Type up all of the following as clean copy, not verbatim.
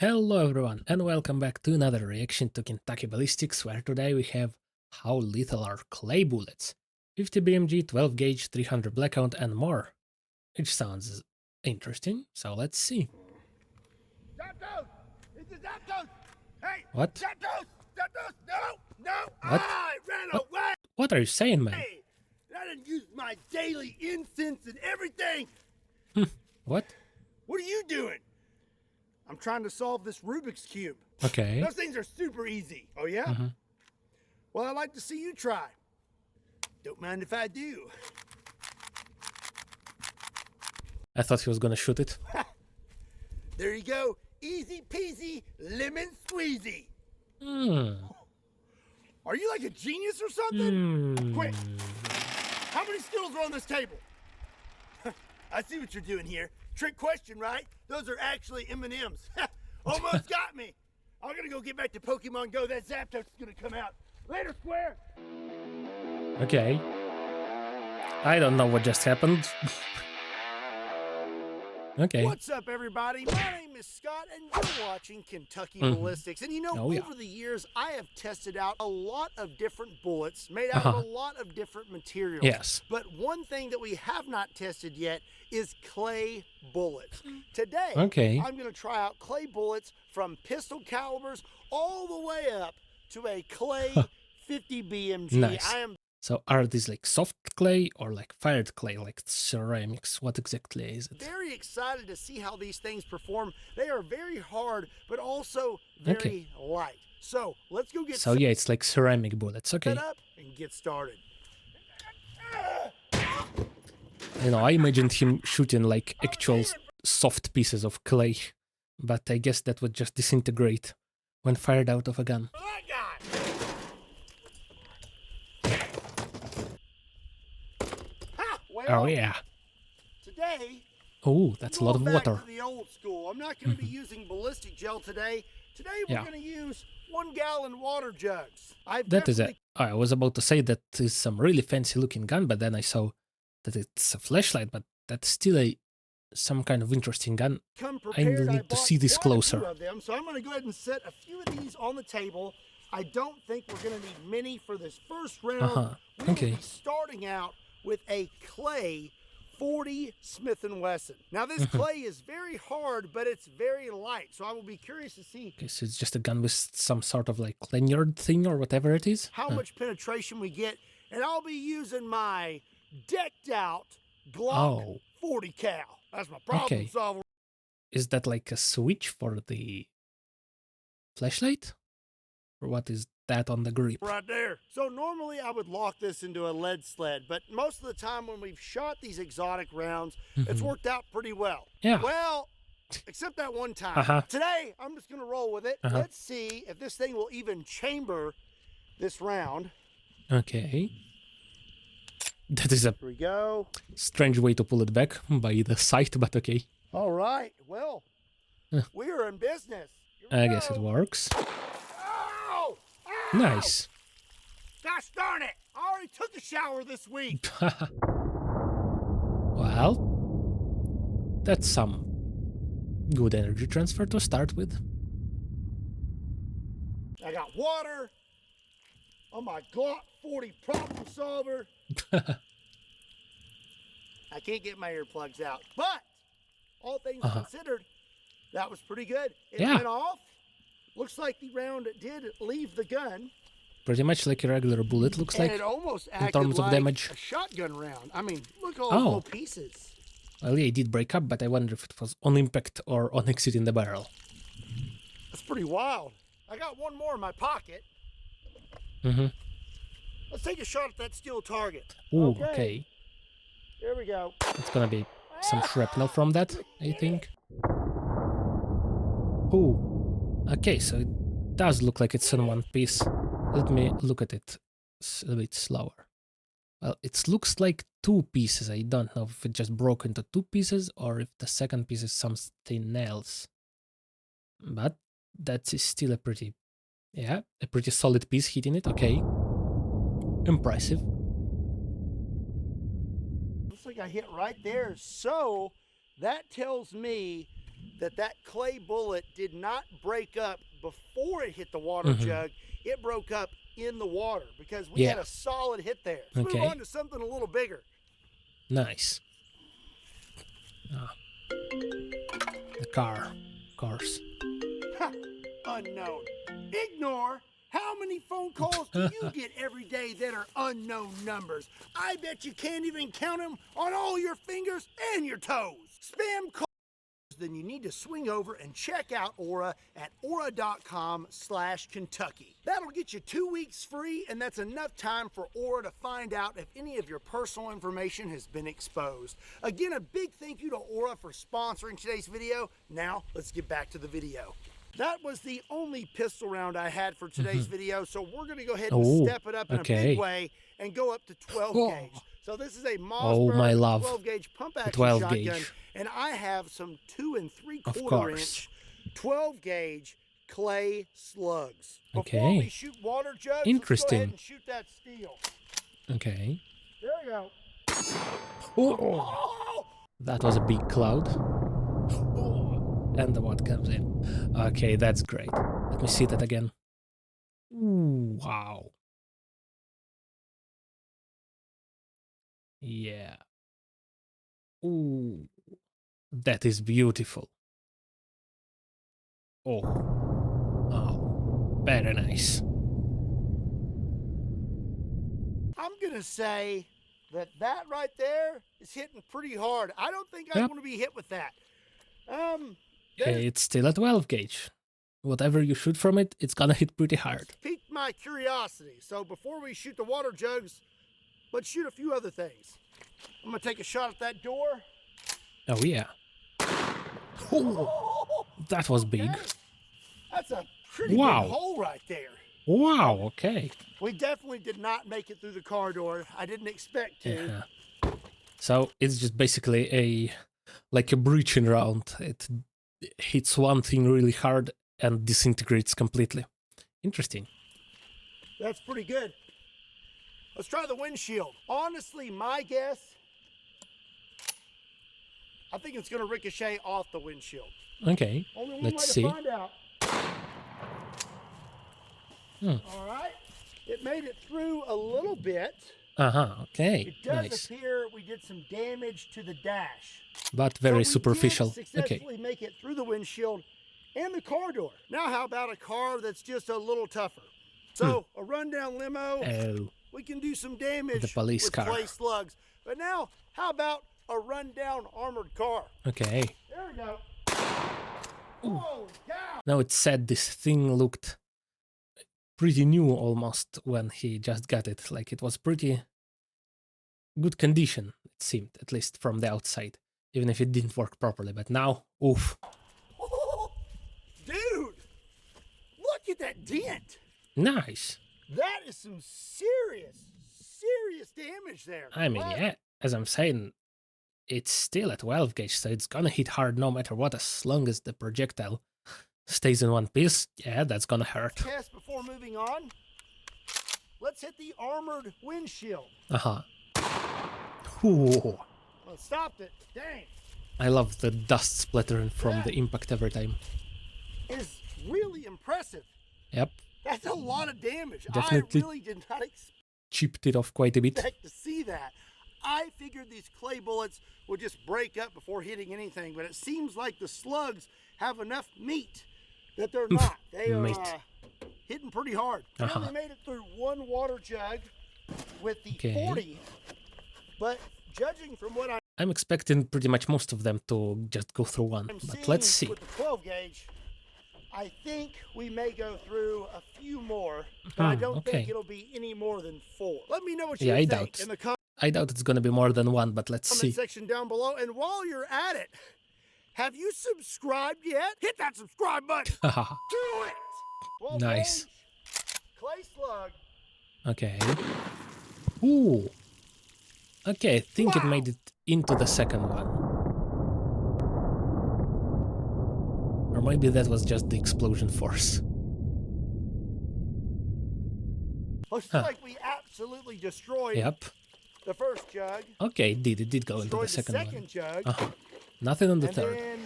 Hello everyone and welcome back to another reaction to Kentucky Ballistics, where today we have How Lethal Are Clay Bullets? 50 BMG, 12 gauge, 300 blackout and more. Which sounds interesting, so let's see. Zapdos! It's a Zapdos! Hey! What? Zapdos! Zapdos! No! No! What? I ran What? away! What are you saying, man? I didn't use my daily incense and everything! What? What are you doing? I'm trying to solve this Rubik's Cube. Okay. Those things are super easy. Oh, yeah? Well, I'd like to see you try. Don't mind if I do. I thought he was gonna shoot it. There you go. Easy peasy, lemon squeezy. Are you like a genius or something? Quick. How many Skittles are on this table? I see what you're doing here. Trick question, right? Those are actually M&Ms. Almost got me. I'm gonna go get back to Pokemon Go. That Zapdos is gonna come out. Later, Square. Okay. I don't know what just happened. Okay. What's up, everybody? My name is Scott, and you're watching Kentucky Ballistics. And you know, over the years, I have tested out a lot of different bullets made out of a lot of different materials. Yes. But one thing that we have not tested yet is clay bullets. Today, I'm going to try out clay bullets from pistol calibers all the way up to a clay 50 BMG. Nice. So are these like soft clay or like fired clay, like ceramics? What exactly is it? Very excited to see how these things perform. They are very hard, but also very light. So let's go get So yeah, it's like ceramic bullets. Okay. set up and get started. You know, I imagined him shooting like actual soft pieces of clay, but I guess that would just disintegrate when fired out of a gun. That guy. Ha! Well, Oh yeah. today, Oh, that's a lot of going back water. to the old school. I'm not going to be using ballistic gel today. Today we're going to use 1 gallon water jugs. That is it. I was about to say that is some really fancy looking gun, but then I saw that it's a flashlight, but that's still some kind of interesting gun. I need to see this closer. Of them, so I'm going to go ahead and set a few of these on the table. I don't think we're going to need many for this first round. We'll be starting out with a clay 40 Smith & Wesson. Now this clay is very hard, but it's very light, so I will be curious to see. Okay, so it's just a gun with some sort of like lanyard thing or whatever it is. How much penetration we get, and I'll be using my decked out Glock 40 cal. That's my problem solver. Is that like a switch for the flashlight? Or what is that on the grip? Right there. So normally I would lock this into a lead sled, but most of the time when we've shot these exotic rounds, it's worked out pretty well. Yeah. Well, except that one time. Today, I'm just going to roll with it. Let's see if this thing will even chamber this round. Okay. That is a Here we go. strange way to pull it back by the side, but okay. All right. Well, we are in business. I guess it works. Ow! Ow! Nice. Gosh darn it! I already took a shower this week. Well, that's some good energy transfer to start with. I got water on my Glock 40 problem solver. I can't get my earplugs out, but all things considered, that was pretty good. It went off. Looks like the round did leave the gun. Pretty much like a regular bullet, looks like, it almost acted in terms of like damage. a shotgun round. I mean, look at all those little pieces. Well, yeah, it did break up, but I wonder if it was on impact or on exit in the barrel. That's pretty wild. I got one more in my pocket. Let's take a shot at that steel target. Ooh, okay. There we go. It's gonna be some shrapnel from that, I think. Ooh. Okay, so it does look like it's in one piece. Let me look at it a bit slower. Well, it looks like two pieces. I don't know if it just broke into two pieces or if the second piece is something else. But that is still a pretty solid piece hitting it. Okay. Impressive. Looks like I hit right there. So that tells me that clay bullet did not break up before it hit the water jug. It broke up in the water because we had a solid hit there. Let's move on to something a little bigger. Nice. The cars. Unknown. Ignore. How many phone calls do you get every day that are unknown numbers? I bet you can't even count them on all your fingers and your toes. Spam calls. Then you need to swing over and check out Aura at aura.com/Kentucky. That'll get you 2 weeks free, and that's enough time for Aura to find out if any of your personal information has been exposed. Again, a big thank you to Aura for sponsoring today's video. Now, let's get back to the video. That was the only pistol round I had for today's video, so we're going to go ahead and step it up in a big way and go up to 12 gauge. So this is a Mossberg 12 gauge pump action shotgun, and I have some 2 3/4 inch 12 gauge clay slugs. Before we shoot water jugs, let's go ahead and shoot that steel. Okay. There we go. Oh. That was a big cloud. And the what comes in. Okay, that's great. Let me see that again. Ooh, wow. Yeah. Ooh, that is beautiful. Oh, very nice. I'm gonna say that right there is hitting pretty hard. I don't think I'm gonna be hit with that. It's still a 12 gauge. Whatever you shoot from it, it's gonna hit pretty hard. Piqued my curiosity. So before we shoot the water jugs, let's shoot a few other things. I'm gonna take a shot at that door. Oh yeah. Oh, that was big. That's a pretty big hole right there. Wow, okay. We definitely did not make it through the car door. I didn't expect to. Yeah. So it's just basically like a breaching round. It hits one thing really hard and disintegrates completely. Interesting. That's pretty good. Let's try the windshield. Honestly, my guess, I think it's going to ricochet off the windshield. Okay, let's see. Find out. All right. It made it through a little bit. Okay. It does appear we did some damage to the dash. But very so superficial. We did successfully make it through the windshield and the car door. Now how about a car that's just a little tougher? So a rundown limo, we can do some damage the police with car. clay slugs. But now, how about a rundown armored car? Okay. There we go. Holy cow! Now it said this thing looked pretty new almost when he just got it. Like it was pretty good condition, it seemed, at least from the outside. Even if it didn't work properly. But now, oof. Dude! Look at that dent! Nice. That is some serious damage there. I mean, yeah, as I'm saying, it's still at 12 gauge, so it's gonna hit hard no matter what, as long as the projectile stays in one piece. Yeah, that's gonna hurt. Test before moving on. Let's hit the armored windshield. Ooh. Well, it stopped it. Dang. I love the dust splattering from the impact every time. It's really impressive. Yep. That's a lot of damage. Definitely I really did not chipped it off quite a bit. expect to see that. I figured these clay bullets would just break up before hitting anything, but it seems like the slugs have enough meat that they're not. They are hitting pretty hard. They only made it through one water jug with the 40, but judging from what I'm expecting pretty much most of them to just go through one, but let's see. With the 12 gauge, I think we may go through a few more, but I don't think it'll be any more than 4. Let me know what you think in the I doubt it's gonna be more than one, but let's see. comment section down below. And while you're at it, have you subscribed yet? Hit that subscribe button. Do it. 12 Nice. gauge, clay slug. Okay. Ooh. Okay, I think it made it into the second one. Or maybe that was just the explosion force. Looks like we absolutely destroyed the first jug. Okay, it did go into the second one. Jug. Nothing on the And third. then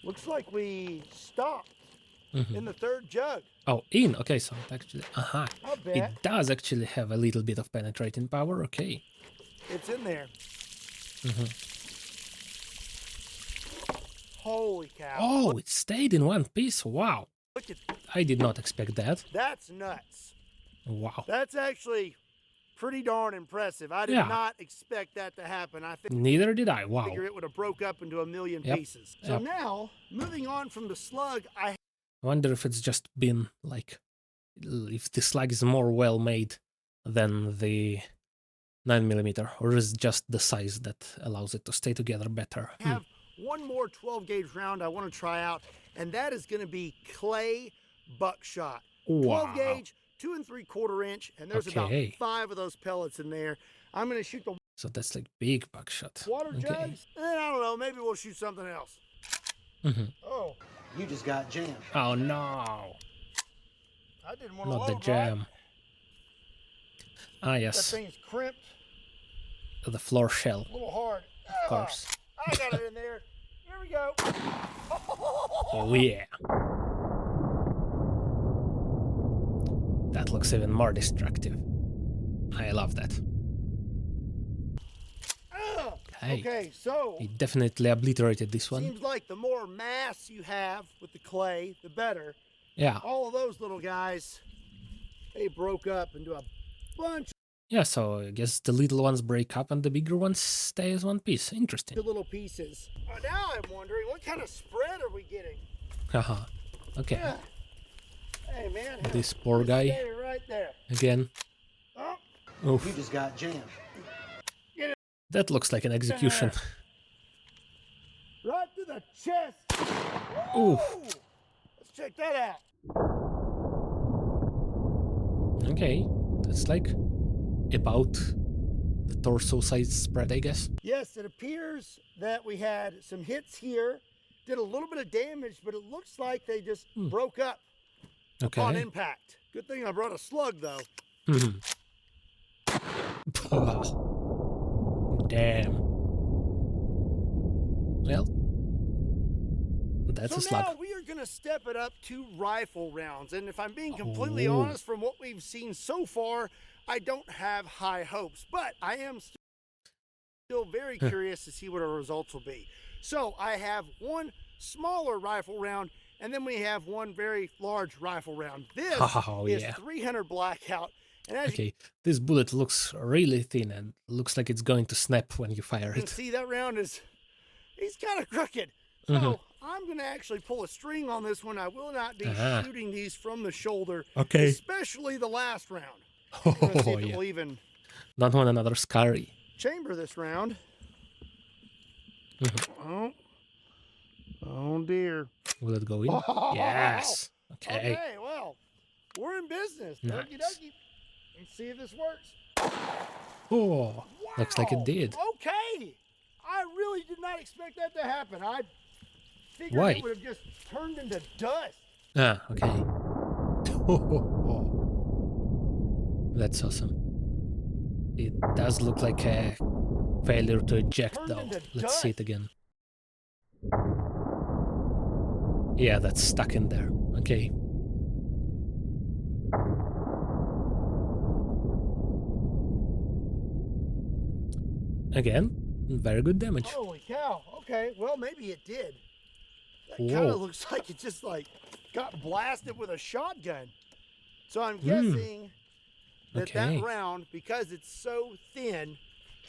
Looks like we stopped Mhm. in the third jug. Oh, in. Okay, so it actually, I bet it does actually have a little bit of penetrating power. Okay. it's in there. Mhm. Holy cow. Oh, it stayed in one piece. Wow. Look at I did not expect that. that's nuts. Wow. That's actually pretty darn impressive. I did Yeah. not expect that to happen. I Neither did I. Wow. figure it would have broke up into a million Yep. pieces. So Yep. now, moving on from the slug, I I wonder if it's just been like, if the slug is more well made than the 9mm, or is it just the size that allows it to stay together better? have one more 12 gauge round I want to try out, and that is going to be clay buckshot. 12 Wow. gauge, 2 3/4 inch, and there's Okay. about 5 of those pellets in there. I'm going to shoot the So that's like big buckshot. water Okay. jugs, and then I don't know, maybe we'll shoot something else. Mhm. Oh, you just got jammed. Oh no, I didn't want to not the load, jam. right? Ah, That yes, thing's crimped, the floor shell, a little hard. of course. I got it in there. Here we go. Oh yeah. That looks even more destructive. I love that. Hey, Okay, so he definitely obliterated this one. seems like the more mass you have with the clay, the better. Yeah, All of those little guys, they broke up into a bunch yeah, so I guess the little ones break up and the bigger ones stay as one piece. Interesting. of little pieces. Now I'm wondering, what kind of spread are we getting? Haha. Okay, Yeah. Hey man, this poor guy stay right there. again. Oh, Oof. you just got jammed. That looks like an execution. Right to the chest. Oof. Woo! Let's check that out. Okay, that's like about the torso size spread, I guess. Yes, it appears that we had some hits here, did a little bit of damage, but it looks like they just broke up upon Okay. impact. Good thing I brought a slug, though. Damn. Well, that's So a slug. now we are going to step it up to rifle rounds. And if I'm being completely Oh. honest, from what we've seen so far, I don't have high hopes. But I am still very curious to see what our results will be. So I have one smaller rifle round, and then we have one very large rifle round. This Oh, is yeah. 300 blackout. And as Okay, this bullet looks really thin and looks like it's going to snap when you fire you can it. see, that round he's kind of crooked. So I'm going to actually pull a string on this one. I will not be shooting these from the shoulder, Okay. especially the last round. I'm going to see Oh, if it yeah. will even Don't want another scary. chamber this round. Oh dear. Will it go in? Yes. Okay. Okay, well, we're in business. Nice. Okie dokie. Let's see if this works. Oh, looks like it Wow. did. Okay. I really did not expect that to happen. I figured Why? it would have just turned into dust. Ah, okay. That's awesome. It does look like a failure to eject, Turned though. into Let's see it dust. again. Yeah, that's stuck in there. Okay. Again, very good damage. Holy cow. Okay, well, maybe it did. That kind Whoa. of looks like it just like got blasted with a shotgun. So I'm guessing that Okay. that round, because it's so thin,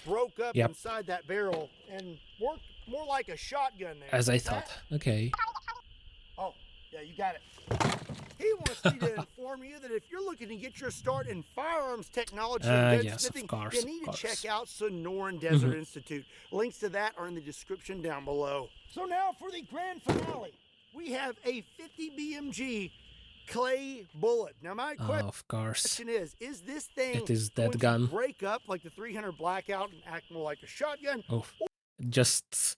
broke up Yep. inside that barrel and worked more like a shotgun there. As I Is that- thought. Okay. Oh, yeah, you got it. He wants me to inform you that if you're looking to get your start in firearms technology and Yes, of gunsmithing, course, you of need course. to check out Sonoran Desert Institute. Links to that are in the description down below. So now for the grand finale, we have a 50 BMG clay bullet. Now my Of course. question is this thing It is going that to gun. break up like the 300 blackout and act more like a shotgun? Oof. Just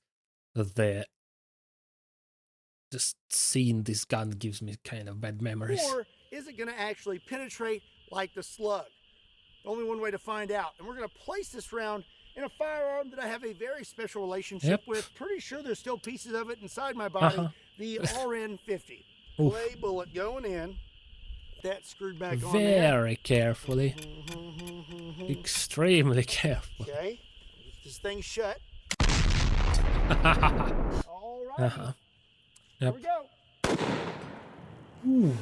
seeing this gun gives me kind of bad memories. Or is it going to actually penetrate like the slug? Only one way to find out. And we're going to place this round in a firearm that I have a very special relationship Yep. with. Pretty sure there's still pieces of it inside my body the RN50. Oof. Clay bullet going in. That screwed back on there. Very carefully. Extremely careful. Okay, get this thing shut. All right. Uh-huh. Here Yep. we go. Ooh.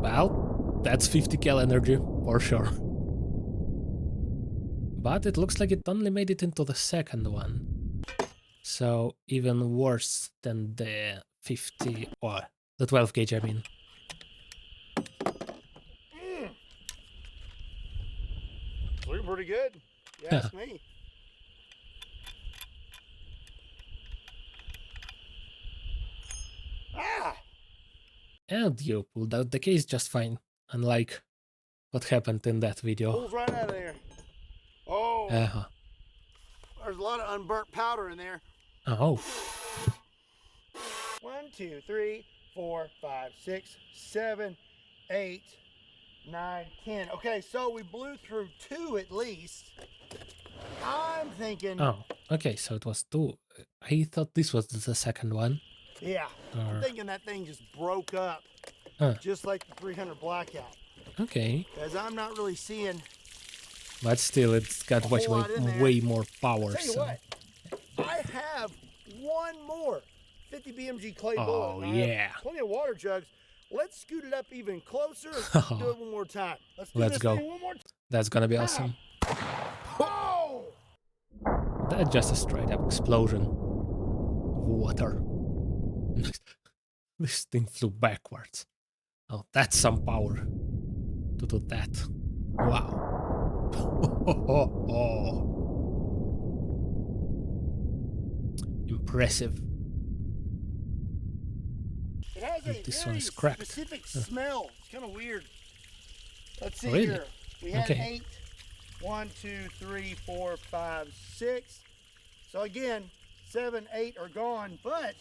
Well, that's 50 cal energy, for sure. But it looks like it only made it into the second one. So even worse than the 50, or the 12 gauge, I mean. Looking pretty good. You ask me. Ah! And you pulled out the case just fine, unlike what happened in that video. Pulls right out of there. Oh, Uh-huh. there's a lot of unburnt powder in there. Oh. 1, 2, 3, 4, 5, 6, 7, 8, 9, 10. Okay, so we blew through 2 at least. I'm thinking. Oh, okay, so it was 2. I thought this was the second one. Yeah, I'm Or... thinking that thing just broke up. Just like the 300 blackout. Okay. Because I'm not really seeing. But still, it's got way more power. Tell you So. what, I have one more 50 BMG clay bullet. Oh, yeah. Plenty of water jugs. Let's scoot it up even closer. Do it one more time. Let's go. Thing one more time. That's gonna be awesome. Oh! That's just a straight up explosion of water. This thing flew backwards. Oh, that's some power to do that. Wow. Impressive. It has a This very one is cracked. specific smell. It's kind of weird. Let's see Really? here. We had Okay. 8. 1, 2, 3, 4, 5, 6. So again, 7, 8 are gone, but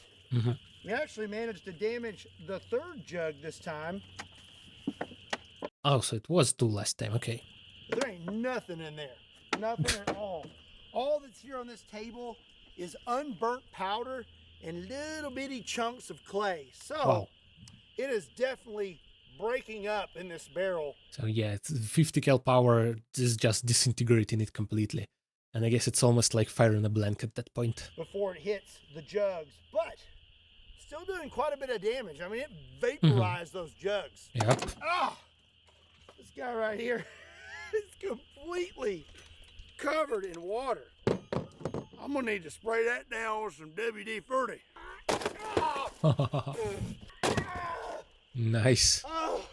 we actually managed to damage the 3rd jug this time. Oh, so it was 2 last time. Okay. There ain't nothing in there. Nothing at all. All that's here on this table is unburnt powder and little bitty chunks of clay. So Wow. it is definitely breaking up in this barrel. So yeah, it's 50 cal power is just disintegrating it completely. And I guess it's almost like fire in a blank at that point. Before it hits the jugs, but still doing quite a bit of damage. I mean, it vaporized those jugs. Yep. Ah, this guy right here is completely covered in water. I'm gonna need to spray that down with some WD-40. Nice. Oh,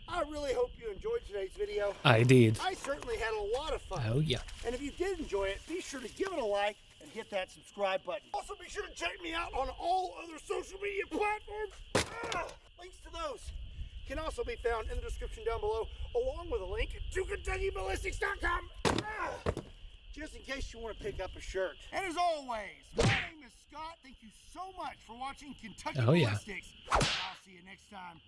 I really hope you enjoyed today's video. I did. I certainly had a lot of fun. Oh yeah. And if you did enjoy it, be sure to give it a like and hit that subscribe button. Also, be sure to check me out on all other social media platforms. Links to those can also be found in the description down below, along with a link to KentuckyBallistics.com. Just in case you want to pick up a shirt. And as always, my name is Scott. Thank you so much for watching Kentucky Ballistics. I'll see you next time.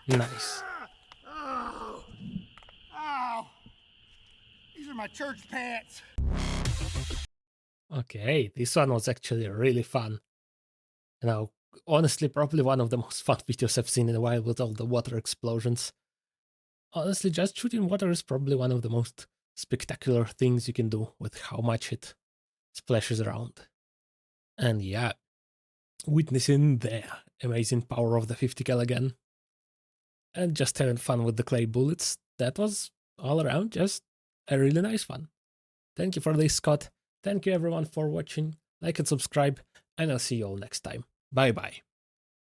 Nice. Oh. Ow. These are my church pants. Okay, this one was actually really fun. You know, honestly, probably one of the most fun videos I've seen in a while with all the water explosions. Honestly, just shooting water is probably one of the most spectacular things you can do with how much it splashes around. And yeah, witnessing the amazing power of the 50 cal again. And just having fun with the clay bullets, that was all around just a really nice one. Thank you for this, Scott. Thank you everyone for watching. Like and subscribe, and I'll see you all next time. Bye bye.